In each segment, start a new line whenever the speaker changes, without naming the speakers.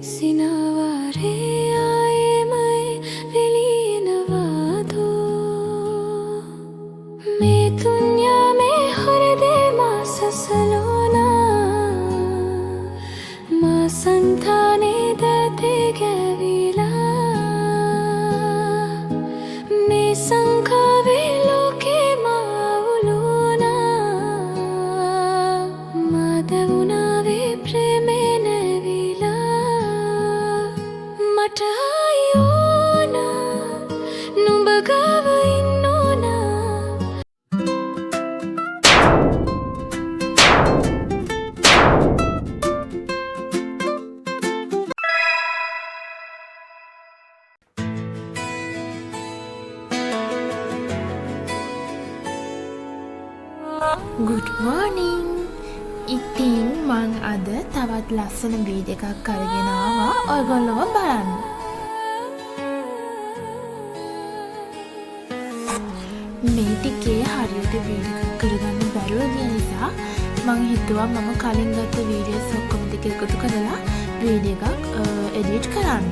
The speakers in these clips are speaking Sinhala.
සිනවාරේ ආයෙමයි විලිනවාදෝ මේ දුන්යාමේ හොරදේ මා සසලෝනා මා සංතානේ දතේ ගෑවිලා මේ සංඛාවේ ලෝකේ මා අවුලුනා මා දෙවුනාවේ ප්‍රේමේ නැවිලා මට ආයෝනා නුඹ ගාව ඉන්නෝනා
Good morning. ඉතින් මං අද තවත් ලස්සන වීඩියෝ එකක් අරගෙන ආවා ඔයගොල්ලෝව බලන්න. මේ ටිකේ හරියට වීඩියෝ එකක් කරගන්න බැරුව ගිය නිසා මං හිතුවා මම කලින් ගත්ත වීඩියෝස් ඔක්කොම ටික එකතු කරලා වීඩියෝ එකක් එඩිට් කරන්න.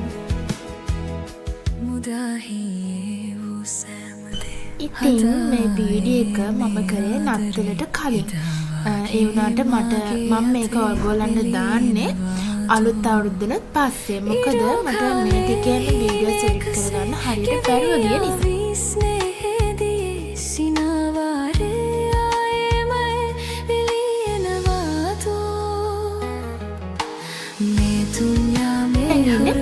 ඉතින් මේ වීඩියෝ එක මම කරේ නත්තලට කලින්. ඒ වුණාට මම මේක ඔයගොල්ලන්ට දාන්නේ අලුත් අවුරුද්දට පස්සේ. මොකද මට මේ ටිකේම වීඩියෝස් එඩිට් කරගන්න හරියට බැරුව ගිය නිසා.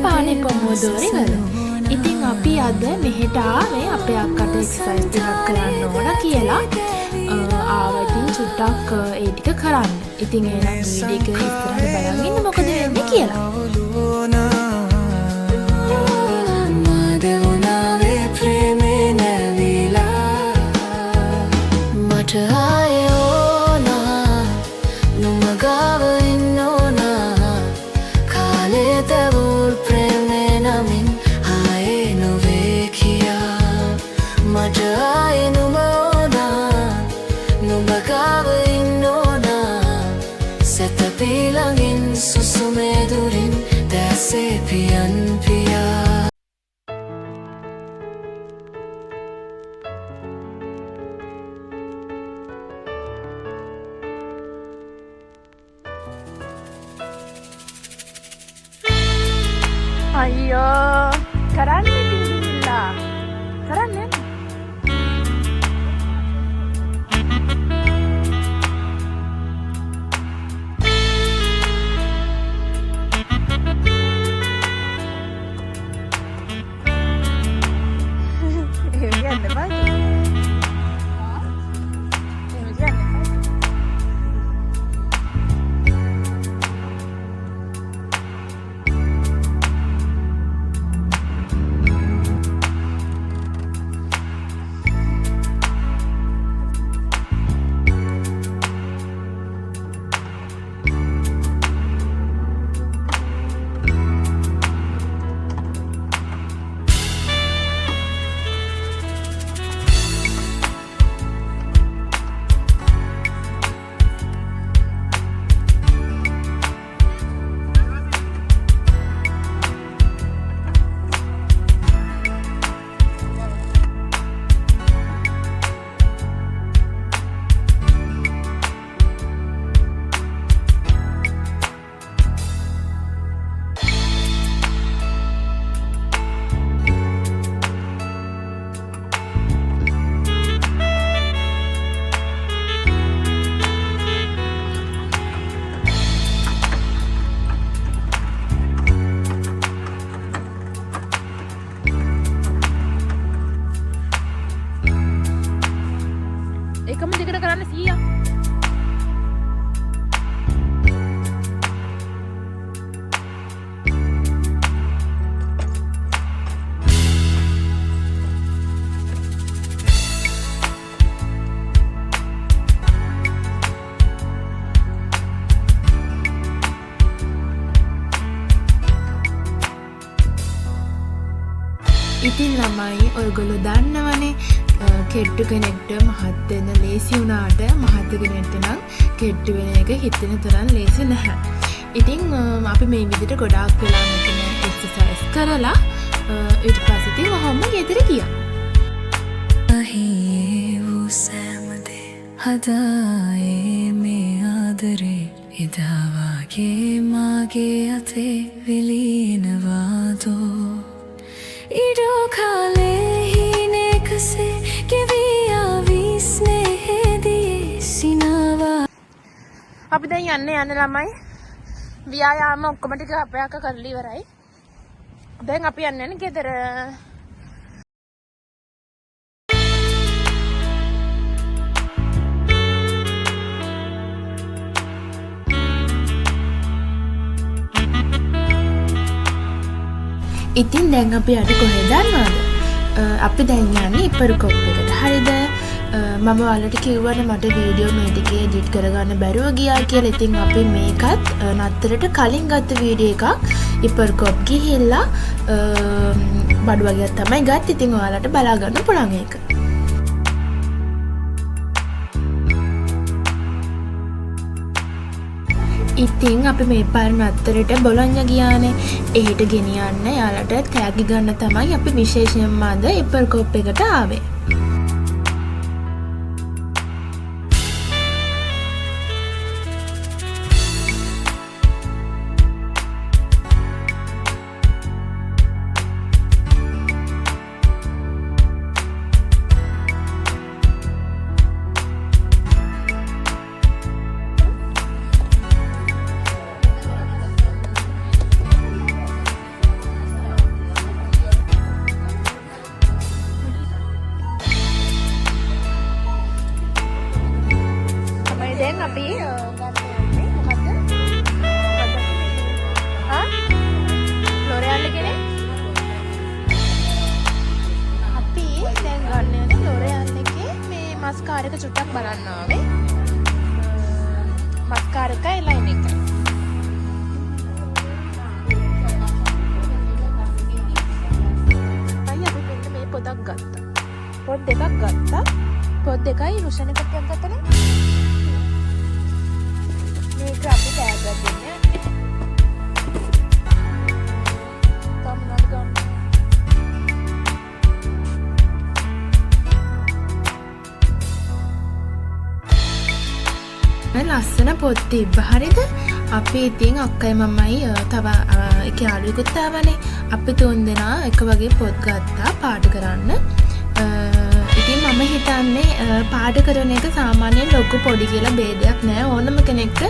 පානේ පොමෝදෝරි වල. ඉතින් අපි අද මෙහෙට ආවේ අපේ අක්කට එක්සර්සයිස් ටිකක් කරන්න ඕන කියලා. ආවටින් චුට්ටක් ඒ ටික කරන්න. ඉතින් එහෙනම් වීඩියෝ එක ඉස්සරහට බලන් ඉන්න මොකද වෙන්නේ කියලා.
මදවුනාවේ ප්‍රේමේ නැවිලා මට ආයෝනා නුඹ ගාව ඉන්නෝනා කාලේ තවුල් ප්‍රේමේ නමින් ආයේ නොවේ කියා මට ආයේ නුඹ ඕනා නුඹ ගාව ඉන්නෝනා සැතපීලඟින් සුසුමේ දුරින් දැසේ පියන් පියා
අයියෝ කරන්නේ කිව්ලා. කරන්නේ එකම දෙකට කරන්න 100ක්. ඉතින් ළමයි ඔයගොල්ලෝ දන්නවනේ කෙට්ටු කෙනෙක්ට මහත් වෙන්න ලේසි වුණාට මහත් කෙනෙක්ට නම් කෙට්ටු වෙන එක හිතෙන තරම් ලේසි නැහැ. ඉතින් අපි මේ විදිහට ගොඩාක් වෙලා මෙතන එක්සර්සයිස් කරලා ඊට පස්සේ ඉතින් ඔහොම ගෙදර ගියා.
අහියේ වූ සෑමදේ හදායේ මේ ආදරේ එදා වාගේ මාගේ අතේ විලීනවාදෝ ඉඩෝ කාලේ හිනේකසේ ගෙවී ආවී ස්නේහේදී සිනාවා.
අපි දැන් යන්න ළමයි ව්‍යායාම ඔක්කොම ටික අපේ අක්ක කරලා ඉවරයි. දැන් අපි යන්නේ ගෙදර. ඉතින් දැන් අපි යන්නේ කොහෙද දන්නවද? අපි දැන් යන්නේ ඉපරුකොප් එකට. හරිද? මම ඔයාලට කිව්වනේ මට වීඩියෝ මේ ටිකේ එඩිට් කරගන්න බැරුව ගියා කියලා. ඉතින් අපි මේකත් නතරට කලින් ගත්ත වීඩියෝ එකක් ඉපරුකොප් ගිහිල්ලා බඩු වගේක් තමයි ගත්තේ. ඉතින් ඔයාලට බලා ගන්න පුළුවන් ඒක. ඉතින් අපි මේ පාර නතරට බොලොඤ්ඤා ගියානේ. එහෙට ගෙනියන්න යාලට තෑගි ගන්න තමයි අපි විශේෂයෙන්ම අද ඉපරුකොප් එකට ආවේ. දැන් අපි ගන්න මොකද්ද? ලොරෙල් එකනේ. අපි දැන් ගන්න යන්නේ ලොරෙල් එකේ මේ මස්කාර එක චුට්ටක් බලන්න ආවේ. මස්කාර එකයි ලයින් එක. අපි මෙන්න මේ පොතක් ගත්තා. පොත් දෙකක් ගත්තා. පොත් දෙකයි රුෂණ එකක් ගත්තනේ. මේක අපි ටැග් එකක් දෙන්නේ. කම්නඩ් ගන්න. ලස්සන පොත් තිබ්බ. හරිද? අපි ඉතින් අක්කයි මමයි තව එක යාළුවෙකුත් ආවනේ. අපි තුන් දෙනා එක වගේ පොත් ගත්තා පාඩු කරන්න. ඉතින් මම හිතන්නේ පාඩ කරන එක සාමාන්‍යයෙන් ලොකු පොඩි කියලා ભેදයක් නෑ. ඕනම කෙනෙක්ට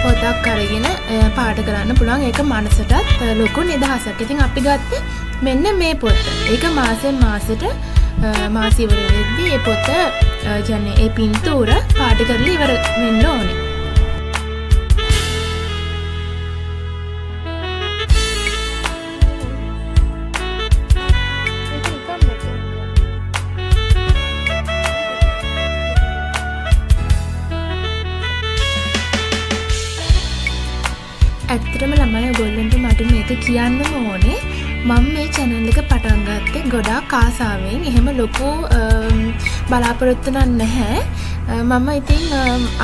පොතක් අරගෙන පාඩ කරන්න පුළුවන්. ඒක මනසටත් ලොකු නිදහසක්. ඉතින් අපි ගත්තේ මෙන්න මේ පොත. ඒක මාසෙන් මාසෙට මාස ඉවර වෙද්දී මේ පොත කියන්නේ ඒ පින්තූර පාඩ කරලා ඉවර වෙන්න ඕනේ. ඇත්තටම ළමයි ඔයගොල්ලන්ට මට මේක කියන්න ඕනේ. මම මේ channel එක පටන් ගත්තේ ගොඩාක් ආසාවෙන්. එහෙම ලොකු බලාපොරොත්තු නැහැ. මම ඉතින්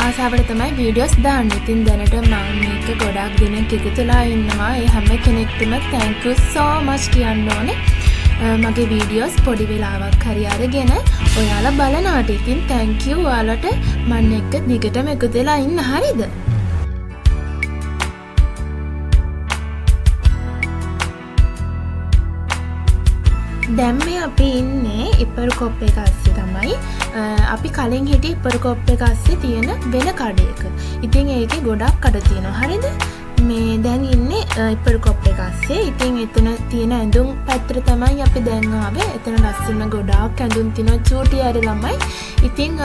ආසාවට තමයි වීඩියෝස් දාන්නේ. ඉතින් දැනට මම මේක ගොඩාක් දිනක් එකතුලා ඉන්නවා. ඒ හැම කෙනෙක්ටම thank you so much කියන්න ඕනේ. මගේ වීඩියෝස් පොඩි වෙලාවක් හරි අරගෙන ඔයාලා බලනවාට. ඉතින් thank you ඔයාලට මම එක්ක දිගටම එකතු වෙලා ඉන්න. හරිද? දැන් මේ අපි ඉන්නේ ඉපරුකොප් එක අස්සේ තමයි. අපි කලින් හිටියේ ඉපරුකොප් එක අස්සේ තියෙන වෙන කඩේක. ඉතින් ඒකේ ගොඩක් කඩ තියෙනවා. හරිද? මේ දැන් ඉන්නේ ඉපරුකොප් එක අස්සේ. ඉතින් එතන තියෙන ඇඳුම් පැත්තට තමයි අපි දැන් ආවේ. එතන ලස්සන ගොඩාක් ඇඳුම් තියෙනවා. චූටි අය ළමයි. ඉතින්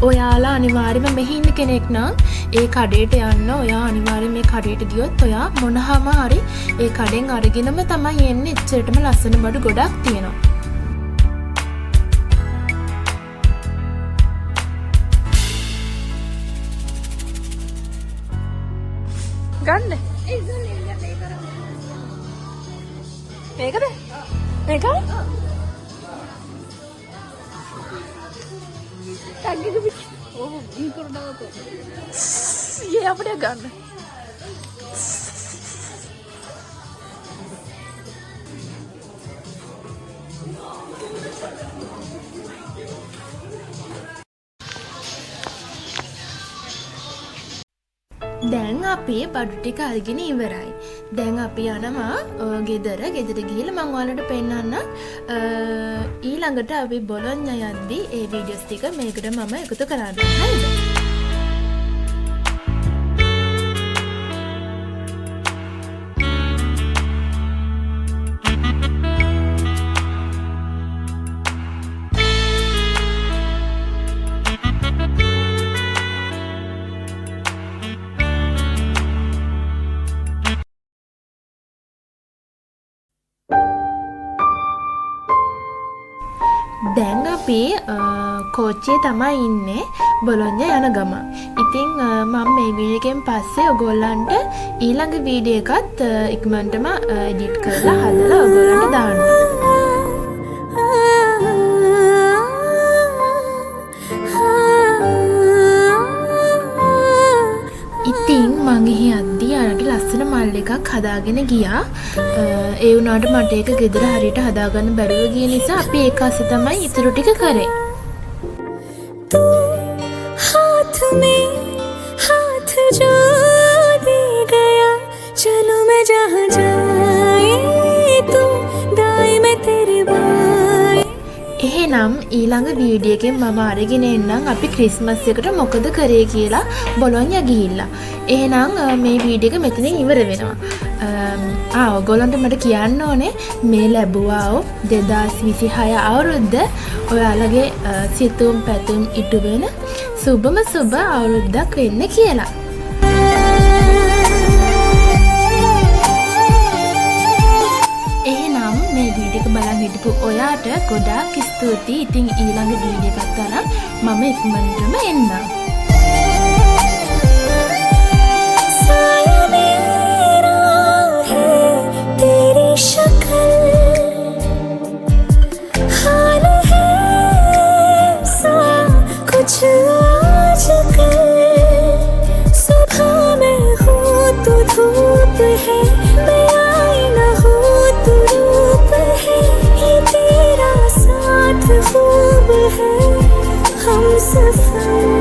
ඔයාලා අනිවාර්යයෙන්ම මෙහි ඉන්න කෙනෙක් නම් ඒ කඩේට යන්න. ඔයා අනිවාර්යයෙන් මේ කඩේට ගියොත් ඔයා මොනවාම හරි ඒ කඩෙන් අරගෙනම තමයි එන්නේ. එච්චරටම ලස්සන බඩු ගොඩක් තියෙනවා. ගන්න. මේකද? මේක? ये अपने गन දැන් අපි බඩු ටික අරගෙන ඉවරයි. දැන් අපි යනවා ගෙදර. ගෙදර ගිහලා මම ඔයාලට පෙන්නන්නම්. ඊළඟට අපි බොලොඤ්ඤා යද්දී ඒ වීඩියෝස් ටික මේකට මම එකතු කරන්න. හරිද? දැන් අපි කෝච්චියේ තමයි ඉන්නේ බොලොඤ්ඤා යන ගම. ඉතින් මම මේ වීඩියෝ එකෙන් පස්සේ ඔයගොල්ලන්ට ඊළඟ වීඩියෝ එකත් ඉක්මනටම එඩිට් කරලා හදලා ඔයගොල්ලන්ට දානවා. ඉතින් මං එහි යද්දී අරට ලස්සන මල් එකක් හදාගෙන ගියා. ඒ වුණාට මට ඒක ගෙදර හරියට හදාගන්න බැරුව ගිය නිසා අපි ඒක අස්සේ තමයි ඉතුරු ටික කරේ.
हाथ में हाथ जो दे गया चलो मैं जहाँ जाए तू दाएं मैं तेरे बाएं.
එහෙනම් ඊළඟ වීඩියෝ එකෙන් මම අරගෙන එන්නම් අපි ක්‍රිස්මස් එකට මොකද කරේ කියලා බොලොඤ්ඤා ගිහිල්ලා. එහෙනම් මේ වීඩියෝ එක මෙතනින් ඉවර වෙනවා. ඔයගොල්ලන්ට මට කියන්න ඕනේ මේ ලැබුවා 2026 අවුරුද්ද ඔයාලගේ සිතුම් පැතුම් ඉටු වෙන සුබම සුබ අවුරුද්දක් වෙන්න කියලා. එහෙනම් මේ වීඩියෝ එක බලන් හිටපු ඔයාට ගොඩාක් ස්තුතියි. ඉතින් ඊළඟ වීඩියෝ එකත් අරන් මම ඉක්මනටම එන්නම්.
साया मेरा है तेरी शक्ल हाल है सा कुछ आजकल सुबह में हूँ तू धूप है मैं आईना हूँ तू रूप है ये तेरा साथ खूब है हम सफर